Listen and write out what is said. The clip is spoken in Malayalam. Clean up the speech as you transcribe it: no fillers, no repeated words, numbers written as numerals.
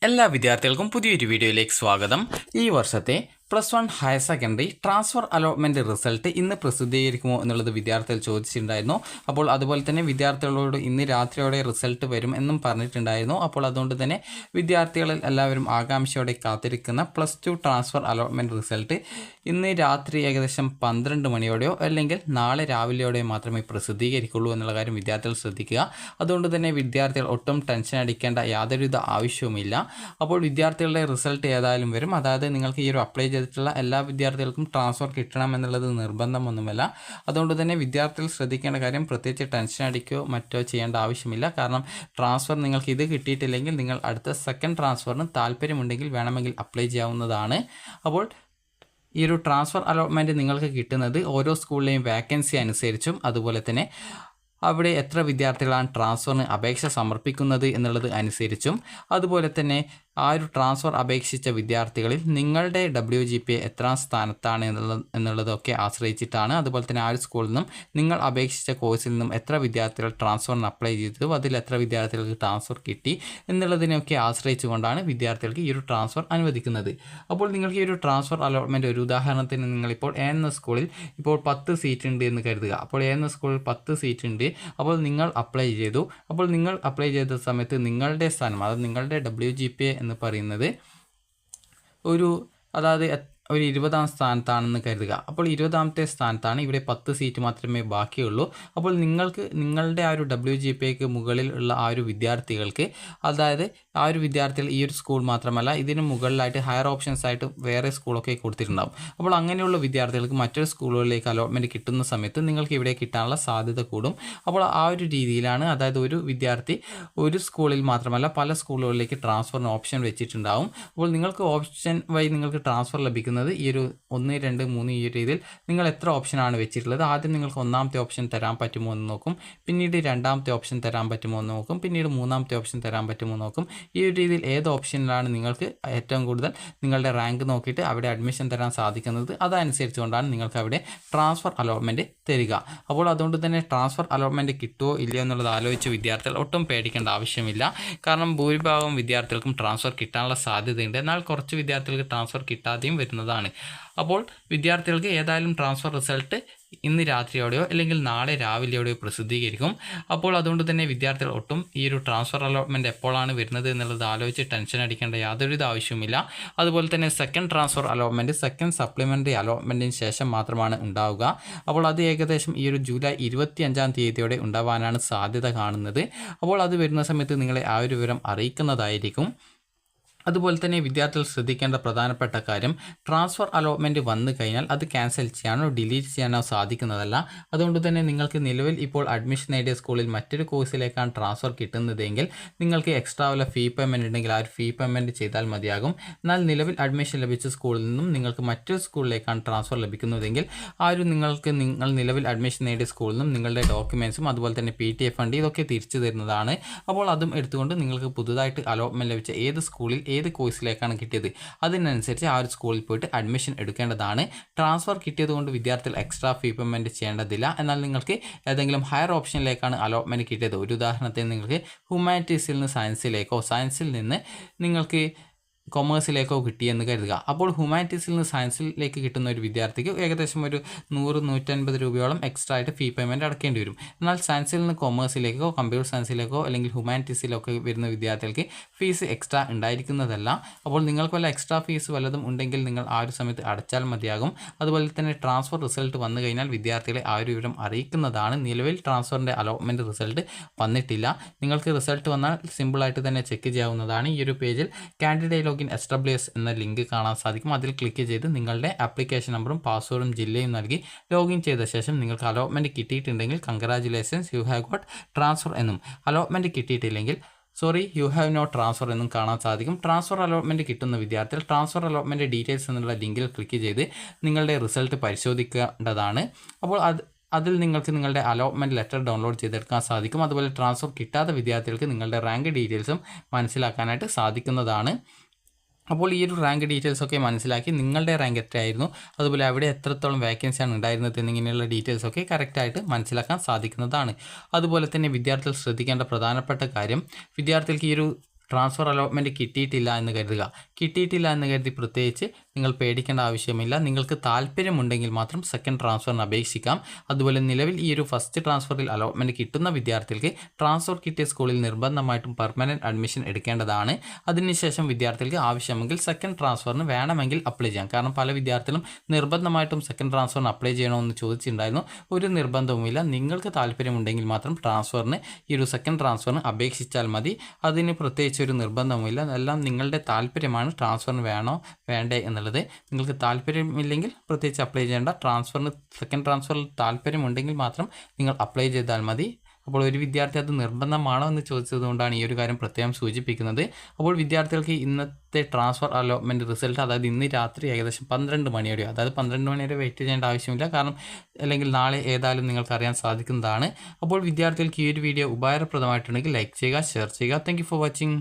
എല്ലാ വിദ്യാർത്ഥികൾക്കും പുതിയൊരു വീഡിയോയിലേക്ക് സ്വാഗതം. ഈ വർഷത്തെ +1 higher secondary transfer allotment result ഇന്ന് പ്രസിദ്ധീകരിക്കുമോ എന്നുള്ളത് വിദ്യാർത്ഥികൾ ചോദിച്ചിട്ടുണ്ടായിരുന്നു. അപ്പോൾ അതുപോലെ തന്നെ വിദ്യാർത്ഥികളോട് ഇന്ന് രാത്രിയോടെ റിസൾട്ട് വരും എന്നും പറഞ്ഞിട്ടുണ്ടായിരുന്നു. അപ്പോൾ അതുകൊണ്ട് തന്നെ വിദ്യാർത്ഥികളിൽ എല്ലാവരും ആകാംക്ഷയോടെ കാത്തിരിക്കുന്ന +2 ട്രാൻസ്ഫർ അലോട്ട്മെൻറ്റ് റിസൾട്ട് ഇന്ന് രാത്രി ഏകദേശം 12 മണിയോടെയോ അല്ലെങ്കിൽ നാളെ രാവിലെയോടെയോ മാത്രമേ പ്രസിദ്ധീകരിക്കുള്ളൂ എന്നുള്ള കാര്യം വിദ്യാർത്ഥികൾ ശ്രദ്ധിക്കുക. അതുകൊണ്ട് തന്നെ വിദ്യാർത്ഥികൾ ഒട്ടും ടെൻഷൻ അടിക്കേണ്ട യാതൊരുവിധ ആവശ്യവുമില്ല. അപ്പോൾ വിദ്യാർത്ഥികളുടെ റിസൾട്ട് ഏതായാലും വരും. അതായത് നിങ്ങൾക്ക് ഈ ഒരു അപ്ലൈ ചെയ്തിട്ടുള്ള എല്ലാ വിദ്യാർത്ഥികൾക്കും ട്രാൻസ്ഫർ കിട്ടണം എന്നുള്ളത് നിർബന്ധമൊന്നുമല്ല. അതുകൊണ്ട് തന്നെ വിദ്യാർത്ഥികൾ ശ്രദ്ധിക്കേണ്ട കാര്യം പ്രത്യേകിച്ച് ടെൻഷൻ അടിക്കുകയോ മറ്റോ ചെയ്യേണ്ട ആവശ്യമില്ല. കാരണം ട്രാൻസ്ഫർ നിങ്ങൾക്ക് ഇത് കിട്ടിയിട്ടില്ലെങ്കിൽ നിങ്ങൾ അടുത്ത സെക്കൻഡ് ട്രാൻസ്ഫറിന് താല്പര്യമുണ്ടെങ്കിൽ വേണമെങ്കിൽ അപ്ലൈ ചെയ്യാവുന്നതാണ്. അപ്പോൾ ഈ ഒരു ട്രാൻസ്ഫർ അലോട്ട്മെൻറ്റ് നിങ്ങൾക്ക് കിട്ടുന്നത് ഓരോ സ്കൂളിലെയും വാക്കൻസി അനുസരിച്ചും അതുപോലെ തന്നെ അവിടെ എത്ര വിദ്യാർത്ഥികളാണ് ട്രാൻസ്ഫറിന് അപേക്ഷ സമർപ്പിക്കുന്നത് എന്നുള്ളത് അനുസരിച്ചും അതുപോലെ തന്നെ ആ ഒരു ട്രാൻസ്ഫർ അപേക്ഷിച്ച വിദ്യാർത്ഥികളിൽ നിങ്ങളുടെ WGPA എത്രാം സ്ഥാനത്താണ് എന്നുള്ളതൊക്കെ ആശ്രയിച്ചിട്ടാണ്. അതുപോലെ തന്നെ ആ ഒരു സ്കൂളിൽ നിന്നും നിങ്ങൾ അപേക്ഷിച്ച കോഴ്സിൽ നിന്നും എത്ര വിദ്യാർത്ഥികൾ ട്രാൻസ്ഫറിന് അപ്ലൈ ചെയ്തു, അതിൽ എത്ര വിദ്യാർത്ഥികൾക്ക് ട്രാൻസ്ഫർ കിട്ടി എന്നുള്ളതിനെയൊക്കെ ആശ്രയിച്ചുകൊണ്ടാണ് വിദ്യാർത്ഥികൾക്ക് ഈ ഒരു ട്രാൻസ്ഫർ അനുവദിക്കുന്നത്. അപ്പോൾ നിങ്ങൾക്ക് ഈ ഒരു ട്രാൻസ്ഫർ അലോട്ട്മെൻറ്റ് ഒരു ഉദാഹരണത്തിന് നിങ്ങളിപ്പോൾ എ എന്ന സ്കൂളിൽ ഇപ്പോൾ 10 സീറ്റ് ഉണ്ട് എന്ന് കരുതുക. അപ്പോൾ എ എന്ന സ്കൂളിൽ 10 സീറ്റ് ഉണ്ട്. അപ്പോൾ നിങ്ങൾ അപ്ലൈ ചെയ്തു. അപ്പോൾ നിങ്ങൾ അപ്ലൈ ചെയ്ത സമയത്ത് നിങ്ങളുടെ സ്ഥാനം, അതായത് നിങ്ങളുടെ WGPA എന്ന് പറയുന്നത് അതായത് ഒരു 20ാം സ്ഥാനത്താണെന്ന് കരുതുക. അപ്പോൾ 20ാമത്തെ സ്ഥാനത്താണ്. ഇവിടെ 10 സീറ്റ് മാത്രമേ ബാക്കിയുള്ളൂ. അപ്പോൾ നിങ്ങളുടെ ആ ഒരു WGPAക്ക് മുകളിൽ ഉള്ള ആ ഒരു വിദ്യാർത്ഥികൾക്ക്, അതായത് ആ ഒരു വിദ്യാർത്ഥികൾ ഈ ഒരു സ്കൂൾ മാത്രമല്ല ഇതിന് മുകളിലായിട്ട് ഹയർ ഓപ്ഷൻസ് ആയിട്ട് വേറെ സ്കൂളൊക്കെ കൊടുത്തിട്ടുണ്ടാകും. അപ്പോൾ അങ്ങനെയുള്ള വിദ്യാർത്ഥികൾക്ക് മറ്റൊരു സ്കൂളുകളിലേക്ക് അലോട്ട്മെൻറ്റ് കിട്ടുന്ന സമയത്ത് നിങ്ങൾക്ക് ഇവിടെ കിട്ടാനുള്ള സാധ്യത കൂടും. അപ്പോൾ ആ ഒരു രീതിയിലാണ്, അതായത് ഒരു വിദ്യാർത്ഥി ഒരു സ്കൂളിൽ മാത്രമല്ല പല സ്കൂളുകളിലേക്ക് ട്രാൻസ്ഫറിന് ഓപ്ഷൻ വെച്ചിട്ടുണ്ടാകും. അപ്പോൾ നിങ്ങൾക്ക് ഓപ്ഷൻ വഴി നിങ്ങൾക്ക് ട്രാൻസ്ഫർ ലഭിക്കുന്നത് ഈ ഒരു 1, 2, 3 ഈ രീതിയിൽ നിങ്ങൾ എത്ര ഓപ്ഷനാണ് വെച്ചിട്ടുള്ളത്. ആദ്യം നിങ്ങൾക്ക് 1ാമത്തെ ഓപ്ഷൻ തരാൻ പറ്റുമോ എന്ന് നോക്കും, പിന്നീട് 2ാമത്തെ ഓപ്ഷൻ തരാൻ പറ്റുമോ എന്ന് നോക്കും, പിന്നീട് 3ാമത്തെ ഓപ്ഷൻ തരാൻ പറ്റുമോ എന്ന് നോക്കും. ഈ ഒരു രീതിയിൽ ഏത് ഓപ്ഷനിലാണ് നിങ്ങൾക്ക് ഏറ്റവും കൂടുതൽ നിങ്ങളുടെ റാങ്ക് നോക്കിയിട്ട് അവിടെ അഡ്മിഷൻ തരാൻ സാധിക്കുന്നത് അതനുസരിച്ചുകൊണ്ടാണ് നിങ്ങൾക്ക് അവിടെ ട്രാൻസ്ഫർ അലോട്ട്മെൻറ്റ് തരിക. അപ്പോൾ അതുകൊണ്ട് തന്നെ ട്രാൻസ്ഫർ അലോട്ട്മെൻറ്റ് കിട്ടുമോ ഇല്ലയോ എന്നുള്ളത് ആലോചിച്ച് വിദ്യാർത്ഥികൾ ഒട്ടും പേടിക്കേണ്ട ആവശ്യമില്ല. കാരണം ഭൂരിഭാഗം വിദ്യാർത്ഥികൾക്കും ട്രാൻസ്ഫർ കിട്ടാനുള്ള സാധ്യതയുണ്ട്. എന്നാൽ കുറച്ച് വിദ്യാർത്ഥികൾക്ക് ട്രാൻസ്ഫർ കിട്ടാതെയും വരുന്നതാണ്. അപ്പോൾ വിദ്യാർത്ഥികൾക്ക് ഏതായാലും ട്രാൻസ്ഫർ റിസൾട്ട് ഇന്ന് രാത്രിയോടെയോ അല്ലെങ്കിൽ നാളെ രാവിലെയോടെയോ പ്രസിദ്ധീകരിക്കും. അപ്പോൾ അതുകൊണ്ട് തന്നെ വിദ്യാർത്ഥികൾ ഒട്ടും ഈ ഒരു ട്രാൻസ്ഫർ അലോട്ട്മെൻറ്റ് എപ്പോഴാണ് വരുന്നത് എന്നുള്ളത് ആലോചിച്ച് ടെൻഷൻ അടിക്കേണ്ട യാതൊരുവിധ ആവശ്യവുമില്ല. അതുപോലെ തന്നെ second transfer allotment second supplementary അലോട്ട്മെൻറ്റിന് ശേഷം മാത്രമാണ് ഉണ്ടാവുക. അപ്പോൾ അത് ഏകദേശം ഈ ഒരു ജൂലൈ 25ാം തീയതിയോടെ ഉണ്ടാവാനാണ് സാധ്യത കാണുന്നത്. അപ്പോൾ അത് വരുന്ന സമയത്ത് നിങ്ങളെ ആ ഒരു വിവരം അറിയിക്കുന്നതായിരിക്കും. അതുപോലെ തന്നെ വിദ്യാർത്ഥികൾ ശ്രദ്ധിക്കേണ്ട പ്രധാനപ്പെട്ട കാര്യം, ട്രാൻസ്ഫർ അലോട്ട്മെൻറ്റ് വന്നു കഴിഞ്ഞാൽ അത് ക്യാൻസൽ ചെയ്യാനോ ഡിലീറ്റ് ചെയ്യാനോ സാധിക്കുന്നതല്ല. അതുകൊണ്ട് തന്നെ നിങ്ങൾക്ക് നിലവിൽ ഇപ്പോൾ അഡ്മിഷൻ നേടിയ സ്കൂളിൽ മറ്റൊരു കോഴ്സിലേക്കാണ് ട്രാൻസ്ഫർ കിട്ടുന്നതെങ്കിൽ നിങ്ങൾക്ക് എക്സ്ട്രാ വല്ല ഫീ പേയ്മെൻറ്റ് ഉണ്ടെങ്കിൽ ആ ഒരു ഫീ പേയ്മെൻറ്റ് ചെയ്താൽ മതിയാകും. എന്നാൽ നിലവിൽ അഡ്മിഷൻ ലഭിച്ച സ്കൂളിൽ നിന്നും നിങ്ങൾക്ക് മറ്റൊരു സ്കൂളിലേക്കാണ് ട്രാൻസ്ഫർ ലഭിക്കുന്നതെങ്കിൽ നിങ്ങൾ നിലവിൽ അഡ്മിഷൻ നേടിയ സ്കൂളിൽ നിന്നും നിങ്ങളുടെ ഡോക്യുമെൻറ്റ്സും അതുപോലെ തന്നെ PTA ഫണ്ട് ഇതൊക്കെ തിരിച്ചു തരുന്നതാണ്. അപ്പോൾ അതും എടുത്തുകൊണ്ട് നിങ്ങൾക്ക് പുതുതായിട്ട് അലോട്ട്മെൻറ്റ് ലഭിച്ച ഏത് സ്കൂളിൽ ഏത് കോഴ്സിലേക്കാണ് കിട്ടിയത് അതിനനുസരിച്ച് ആ ഒരു സ്കൂളിൽ പോയിട്ട് അഡ്മിഷൻ എടുക്കേണ്ടതാണ്. ട്രാൻസ്ഫർ കിട്ടിയതുകൊണ്ട് വിദ്യാർത്ഥികൾ എക്സ്ട്രാ ഫീ പേയ്മെൻറ്റ് ചെയ്യേണ്ടതില്ല. എന്നാൽ നിങ്ങൾക്ക് ഏതെങ്കിലും ഹയർ ഓപ്ഷനിലേക്കാണ് അലോട്ട്മെൻറ്റ് കിട്ടിയത്, ഒരു ഉദാഹരണത്തിന് നിങ്ങൾക്ക് ഹ്യൂമാനിറ്റീസിൽ നിന്ന് സയൻസിലേക്കോ സയൻസിൽ നിന്ന് നിങ്ങൾക്ക് കൊമേഴ്സിലേക്കോ കിട്ടിയെന്ന് കരുതുക. അപ്പോൾ ഹ്യൂമാനിറ്റീസിൽ നിന്ന് സയൻസിലേക്ക് കിട്ടുന്ന ഒരു വിദ്യാർത്ഥിക്ക് ഏകദേശം ഒരു 100-150 രൂപയോളം എക്സ്ട്രാ ആയിട്ട് ഫീ പേയ്മെൻറ്റ് അടക്കേണ്ടി വരും. എന്നാൽ സയൻസിൽ നിന്ന് കൊമേഴ്സിലേക്കോ കമ്പ്യൂട്ടർ സയൻസിലേക്കോ അല്ലെങ്കിൽ ഹ്യൂമാനിറ്റീസിലൊക്കെ വരുന്ന വിദ്യാർത്ഥികൾക്ക് ഫീസ് എക്സ്ട്രാ ഉണ്ടായിരിക്കുന്നതല്ല. അപ്പോൾ നിങ്ങൾക്ക് വല്ല എക്സ്ട്രാ ഫീസ് വല്ലതും ഉണ്ടെങ്കിൽ നിങ്ങൾ ആ ഒരു സമയത്ത് അടച്ചാൽ മതിയാകും. അതുപോലെ തന്നെ ട്രാൻസ്ഫർ റിസൾട്ട് വന്നു കഴിഞ്ഞാൽ വിദ്യാർത്ഥികളെ ആ ഒരു വിവരം അറിയിക്കുന്നതാണ്. നിലവിൽ ട്രാൻസ്ഫറിൻ്റെ അലോട്ട്മെൻറ്റ് റിസൾട്ട് വന്നിട്ടില്ല. നിങ്ങൾക്ക് റിസൾട്ട് വന്നാൽ സിമ്പിളായിട്ട് തന്നെ ചെക്ക് ചെയ്യാവുന്നതാണ്. ഈ ഒരു പേജിൽ കാൻഡിഡേറ്റ് ലോഗിൻ SWS എന്ന ലിങ്ക് കാണാൻ സാധിക്കും. അതിൽ ക്ലിക്ക് ചെയ്ത് നിങ്ങളുടെ ആപ്ലിക്കേഷൻ നമ്പറും പാസ്വേഡും ജില്ലയും നൽകി ലോഗിൻ ചെയ്ത ശേഷം നിങ്ങൾക്ക് അലോട്ട്മെൻറ്റ് കിട്ടിയിട്ടുണ്ടെങ്കിൽ congratulations, you have got transfer എന്നും, അലോട്ട്മെൻറ്റ് കിട്ടിയിട്ടില്ലെങ്കിൽ യു ഹാവ് നോ ട്രാൻസ്ഫർ എന്നും കാണാൻ സാധിക്കും. ട്രാൻസ്ഫർ അലോട്ട്മെൻറ്റ് കിട്ടുന്ന വിദ്യാർത്ഥികൾ ട്രാൻസ്ഫർ അലോട്ട്മെൻറ്റ് ഡീറ്റെയിൽസ് എന്നുള്ള ലിങ്കിൽ ക്ലിക്ക് ചെയ്ത് നിങ്ങളുടെ റിസൾട്ട് പരിശോധിക്കേണ്ടതാണ്. അപ്പോൾ അതിൽ നിങ്ങൾക്ക് നിങ്ങളുടെ അലോട്ട്മെൻറ്റ് ലെറ്റർ ഡൗൺലോഡ് ചെയ്തെടുക്കാൻ സാധിക്കും. അതുപോലെ ട്രാൻസ്ഫർ കിട്ടാത്ത വിദ്യാർത്ഥികൾക്ക് നിങ്ങളുടെ റാങ്ക് ഡീറ്റെയിൽസും മനസ്സിലാക്കാനായിട്ട് സാധിക്കുന്നതാണ്. അപ്പോൾ ഈ ഒരു റാങ്ക് ഡീറ്റെയിൽസൊക്കെ മനസ്സിലാക്കി നിങ്ങളുടെ റാങ്ക് എത്രയായിരുന്നു, അതുപോലെ അവിടെ എത്രത്തോളം വേക്കൻസിയാണ് ഉണ്ടായിരുന്നത് എന്നിങ്ങനെയുള്ള ഡീറ്റെയിൽസൊക്കെ കറക്റ്റായിട്ട് മനസ്സിലാക്കാൻ സാധിക്കുന്നതാണ്. അതുപോലെ തന്നെ വിദ്യാർത്ഥികൾ ശ്രദ്ധിക്കേണ്ട പ്രധാനപ്പെട്ട കാര്യം, വിദ്യാർത്ഥികൾക്ക് ഈ ഒരു ട്രാൻസ്ഫർ അലോട്ട്മെൻറ്റ് കിട്ടിയിട്ടില്ല എന്ന് കരുതുക. കിട്ടിയിട്ടില്ല എന്ന് കരുതി പ്രത്യേകിച്ച് നിങ്ങൾ പേടിക്കേണ്ട ആവശ്യമില്ല. നിങ്ങൾക്ക് താല്പര്യമുണ്ടെങ്കിൽ മാത്രം സെക്കൻഡ് ട്രാൻസ്ഫറിന് അപേക്ഷിക്കാം. അതുപോലെ നിലവിൽ ഈ ഒരു ഫസ്റ്റ് ട്രാൻസ്ഫറിൽ അലോട്ട്മെൻറ്റ് കിട്ടുന്ന വിദ്യാർത്ഥികൾക്ക് ട്രാൻസ്ഫർ കിട്ടിയ സ്കൂളിൽ നിർബന്ധമായിട്ടും പെർമനൻറ്റ് അഡ്മിഷൻ എടുക്കേണ്ടതാണ്. അതിനുശേഷം വിദ്യാർത്ഥികൾക്ക് ആവശ്യമെങ്കിൽ സെക്കൻഡ് ട്രാൻസ്ഫറിന് വേണമെങ്കിൽ അപ്ലൈ ചെയ്യാം. കാരണം പല വിദ്യാർത്ഥികളും നിർബന്ധമായിട്ടും സെക്കൻഡ് ട്രാൻസ്ഫറിന് അപ്ലൈ ചെയ്യണമെന്ന് ചോദിച്ചിട്ടുണ്ടായിരുന്നു. ഒരു നിർബന്ധവുമില്ല. നിങ്ങൾക്ക് താല്പര്യമുണ്ടെങ്കിൽ മാത്രം ട്രാൻസ്ഫറിന് ഈ ഒരു സെക്കൻഡ് ട്രാൻസ്ഫറിന് അപേക്ഷിച്ചാൽ മതി. അതിന് പ്രത്യേകിച്ച് ഒരു നിർബന്ധവുമില്ല. എല്ലാം നിങ്ങളുടെ താല്പര്യമാണ്. ട്രാൻസ്ഫറിന് വേണോ വേണ്ടേ എന്നുള്ളത്. നിങ്ങൾക്ക് താല്പര്യമില്ലെങ്കിൽ പ്രത്യേകിച്ച് അപ്ലൈ ചെയ്യേണ്ട. സെക്കൻഡ് ട്രാൻസ്ഫറിൽ താല്പര്യമുണ്ടെങ്കിൽ മാത്രം നിങ്ങൾ അപ്ലൈ ചെയ്താൽ മതി. അപ്പോൾ ഒരു വിദ്യാർത്ഥി അത് നിർബന്ധമാണോ എന്ന് ചോദിച്ചതുകൊണ്ടാണ് ഈ ഒരു കാര്യം പ്രത്യേകം സൂചിപ്പിക്കുന്നത്. അപ്പോൾ വിദ്യാർത്ഥികൾക്ക് ഇന്നത്തെ ട്രാൻസ്ഫർ അലോട്ട്മെൻറ്റ് റിസൾട്ട്, അതായത് ഇന്ന് രാത്രി ഏകദേശം 12 മണിയോടെ, അതായത് 12 മണി വരെ വെയിറ്റ് ചെയ്യേണ്ട ആവശ്യമില്ല. കാരണം അല്ലെങ്കിൽ നാളെ ഏതായാലും നിങ്ങൾക്ക് അറിയാൻ സാധിക്കുന്നതാണ്. അപ്പോൾ വിദ്യാർത്ഥികൾക്ക് ഈ ഒരു വീഡിയോ ഉപകാരപ്രദമായിട്ടുണ്ടെങ്കിൽ ലൈക്ക് ചെയ്യുക, ഷെയർ ചെയ്യുക. Thank you for watching.